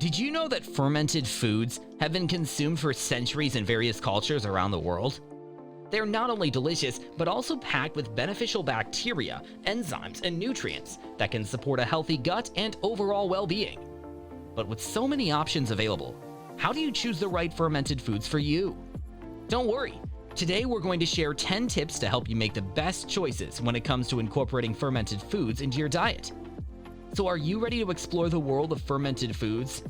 Did you know that fermented foods have been consumed for centuries in various cultures around the world? They're not only delicious, but also packed with beneficial bacteria, enzymes, and nutrients that can support a healthy gut and overall well-being. But with so many options available, how do you choose the right fermented foods for you? Don't worry, today we're going to share 10 tips to help you make the best choices when it comes to incorporating fermented foods into your diet. So are you ready to explore the world of fermented foods?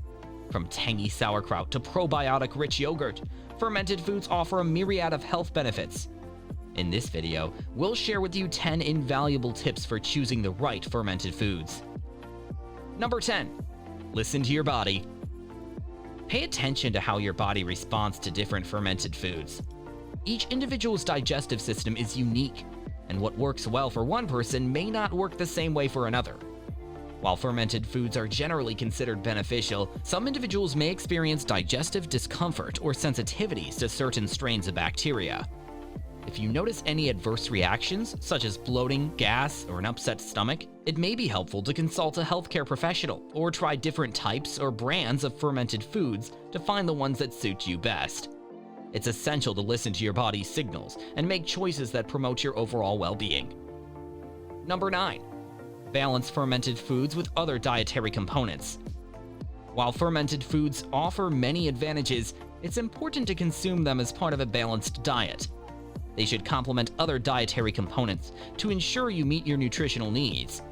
From tangy sauerkraut to probiotic-rich yogurt, fermented foods offer a myriad of health benefits. In this video, we'll share with you 10 invaluable tips for choosing the right fermented foods. Number 10. Listen to your body. Pay attention to how your body responds to different fermented foods. Each individual's digestive system is unique, and what works well for one person may not work the same way for another. While fermented foods are generally considered beneficial, some individuals may experience digestive discomfort or sensitivities to certain strains of bacteria. If you notice any adverse reactions, such as bloating, gas, or an upset stomach, it may be helpful to consult a healthcare professional or try different types or brands of fermented foods to find the ones that suit you best. It's essential to listen to your body's signals and make choices that promote your overall well-being. Number 9. Balance fermented foods with other dietary components. While fermented foods offer many advantages, it's important to consume them as part of a balanced diet. They should complement other dietary components to ensure you meet your nutritional needs.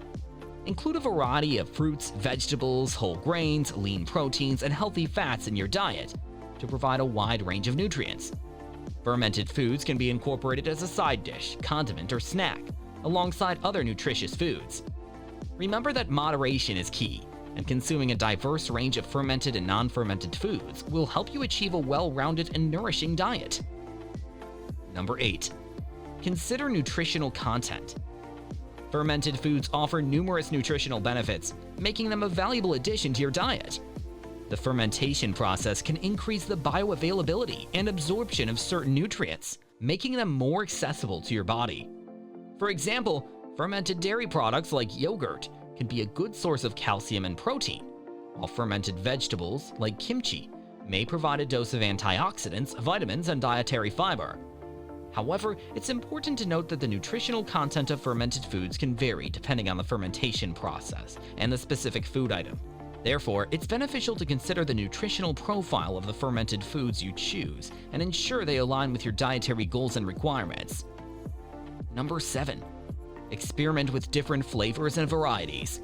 Include a variety of fruits, vegetables, whole grains, lean proteins, and healthy fats in your diet to provide a wide range of nutrients. Fermented foods can be incorporated as a side dish, condiment, or snack, alongside other nutritious foods. Remember that moderation is key, and consuming a diverse range of fermented and non-fermented foods will help you achieve a well-rounded and nourishing diet. Number 8. Consider nutritional content. Fermented foods offer numerous nutritional benefits, making them a valuable addition to your diet. The fermentation process can increase the bioavailability and absorption of certain nutrients, making them more accessible to your body. For example, fermented dairy products like yogurt can be a good source of calcium and protein, while fermented vegetables like kimchi may provide a dose of antioxidants, vitamins, and dietary fiber. However, it's important to note that the nutritional content of fermented foods can vary depending on the fermentation process and the specific food item. Therefore, it's beneficial to consider the nutritional profile of the fermented foods you choose and ensure they align with your dietary goals and requirements. Number 7. Experiment with different flavors and varieties.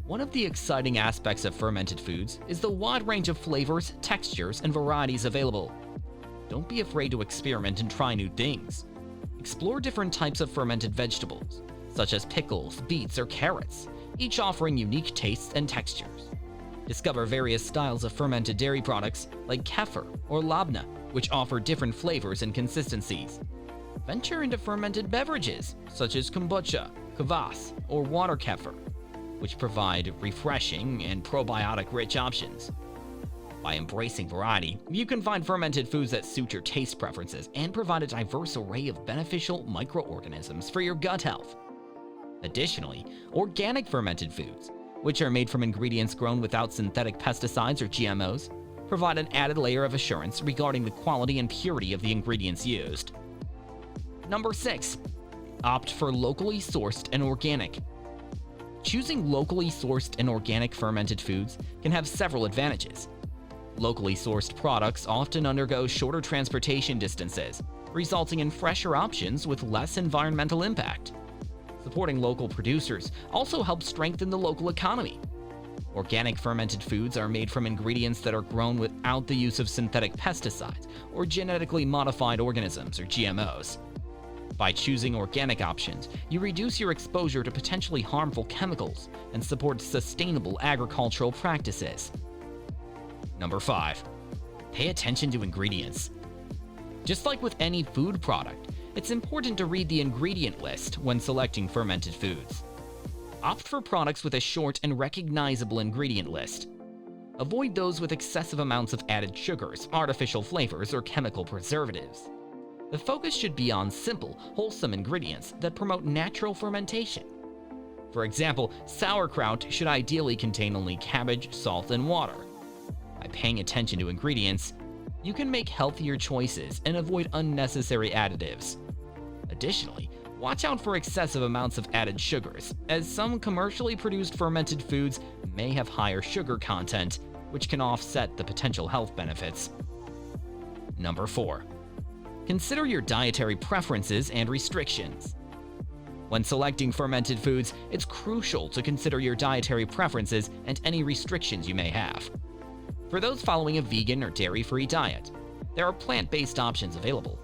One of the exciting aspects of fermented foods is the wide range of flavors, textures, and varieties available. Don't be afraid to experiment and try new things. Explore different types of fermented vegetables, such as pickles, beets, or carrots, each offering unique tastes and textures. Discover various styles of fermented dairy products like kefir or labna, which offer different flavors and consistencies. Venture into fermented beverages, such as kombucha, kvass, or water kefir, which provide refreshing and probiotic-rich options. By embracing variety, you can find fermented foods that suit your taste preferences and provide a diverse array of beneficial microorganisms for your gut health. Additionally, organic fermented foods, which are made from ingredients grown without synthetic pesticides or GMOs, provide an added layer of assurance regarding the quality and purity of the ingredients used. Number 6. Opt for locally sourced and organic. Choosing locally sourced and organic fermented foods can have several advantages. Locally sourced products often undergo shorter transportation distances, resulting in fresher options with less environmental impact. Supporting local producers also helps strengthen the local economy. Organic fermented foods are made from ingredients that are grown without the use of synthetic pesticides or genetically modified organisms or GMOs. By choosing organic options, you reduce your exposure to potentially harmful chemicals and support sustainable agricultural practices. Number 5. Pay attention to ingredients. Just like with any food product, it's important to read the ingredient list when selecting fermented foods. Opt for products with a short and recognizable ingredient list. Avoid those with excessive amounts of added sugars, artificial flavors, or chemical preservatives. The focus should be on simple, wholesome ingredients that promote natural fermentation. For example, sauerkraut should ideally contain only cabbage, salt, and water, By paying attention to ingredients, you can make healthier choices and avoid unnecessary additives. Additionally, watch out for excessive amounts of added sugars, as some commercially produced fermented foods may have higher sugar content, which can offset the potential health benefits. Number 4. Consider your dietary preferences and restrictions. When selecting fermented foods, it's crucial to consider your dietary preferences and any restrictions you may have. For those following a vegan or dairy-free diet, there are plant-based options available.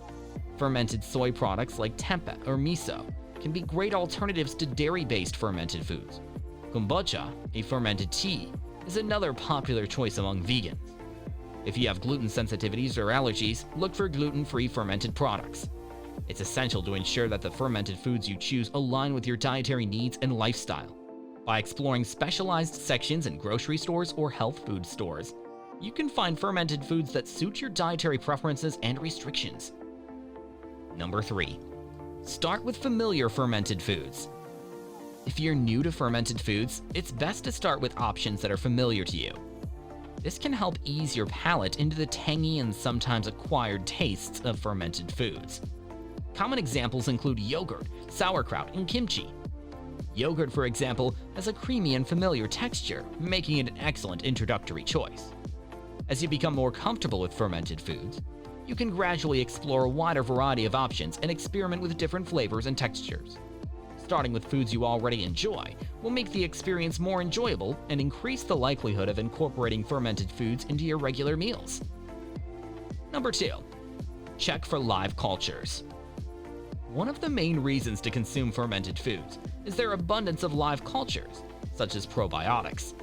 Fermented soy products like tempeh or miso can be great alternatives to dairy-based fermented foods. Kombucha, a fermented tea, is another popular choice among vegans. If you have gluten sensitivities or allergies, look for gluten-free fermented products. It's essential to ensure that the fermented foods you choose align with your dietary needs and lifestyle. By exploring specialized sections in grocery stores or health food stores, you can find fermented foods that suit your dietary preferences and restrictions. Number 3. Start with familiar fermented foods. If you're new to fermented foods, it's best to start with options that are familiar to you. This can help ease your palate into the tangy and sometimes acquired tastes of fermented foods. Common examples include yogurt, sauerkraut, and kimchi. Yogurt, for example, has a creamy and familiar texture, making it an excellent introductory choice. As you become more comfortable with fermented foods, you can gradually explore a wider variety of options and experiment with different flavors and textures. Starting with foods you already enjoy will make the experience more enjoyable and increase the likelihood of incorporating fermented foods into your regular meals. Number 2. Check for live cultures. One of the main reasons to consume fermented foods is their abundance of live cultures, such as probiotics.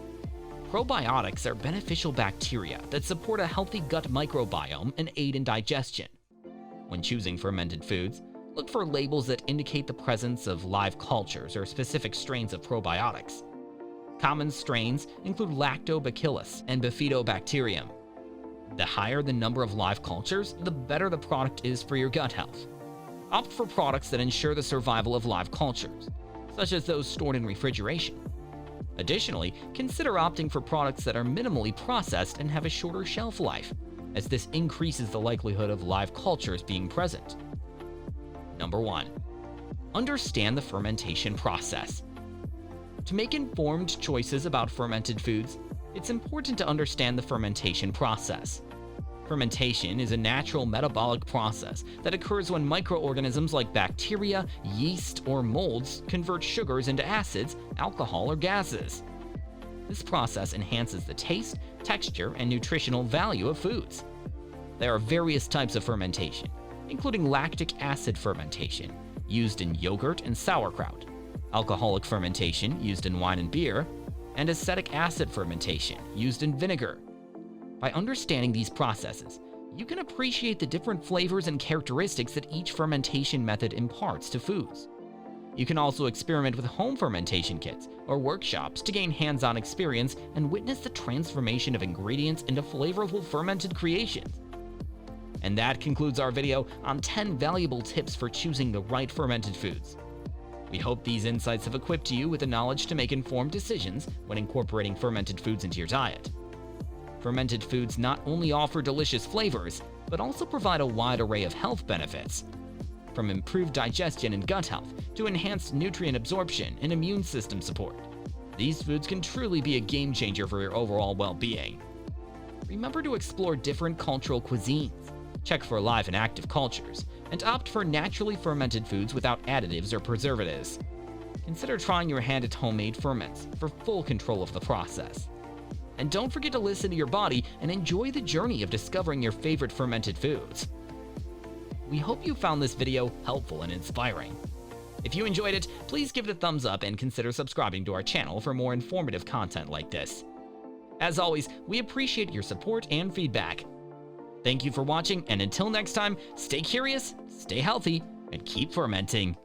Probiotics are beneficial bacteria that support a healthy gut microbiome and aid in digestion. When choosing fermented foods, look for labels that indicate the presence of live cultures or specific strains of probiotics. Common strains include Lactobacillus and Bifidobacterium. The higher the number of live cultures, the better the product is for your gut health. Opt for products that ensure the survival of live cultures, such as those stored in refrigeration. Additionally, consider opting for products that are minimally processed and have a shorter shelf life, as this increases the likelihood of live cultures being present. Number 1. Understand the fermentation process. To make informed choices about fermented foods, it's important to understand the fermentation process. Fermentation is a natural metabolic process that occurs when microorganisms like bacteria, yeast, or molds convert sugars into acids, alcohol, or gases. This process enhances the taste, texture, and nutritional value of foods. There are various types of fermentation, including lactic acid fermentation, used in yogurt and sauerkraut, alcoholic fermentation, used in wine and beer, and acetic acid fermentation, used in vinegar. By understanding these processes, you can appreciate the different flavors and characteristics that each fermentation method imparts to foods. You can also experiment with home fermentation kits or workshops to gain hands-on experience and witness the transformation of ingredients into flavorful fermented creations. And that concludes our video on 10 valuable tips for choosing the right fermented foods. We hope these insights have equipped you with the knowledge to make informed decisions when incorporating fermented foods into your diet. Fermented foods not only offer delicious flavors, but also provide a wide array of health benefits. From improved digestion and gut health to enhanced nutrient absorption and immune system support, these foods can truly be a game changer for your overall well-being. Remember to explore different cultural cuisines, check for live and active cultures, and opt for naturally fermented foods without additives or preservatives. Consider trying your hand at homemade ferments for full control of the process. And don't forget to listen to your body and enjoy the journey of discovering your favorite fermented foods. We hope you found this video helpful and inspiring. If you enjoyed it, please give it a thumbs up and consider subscribing to our channel for more informative content like this. As always, we appreciate your support and feedback. Thank you for watching, and until next time, stay curious, stay healthy, and keep fermenting.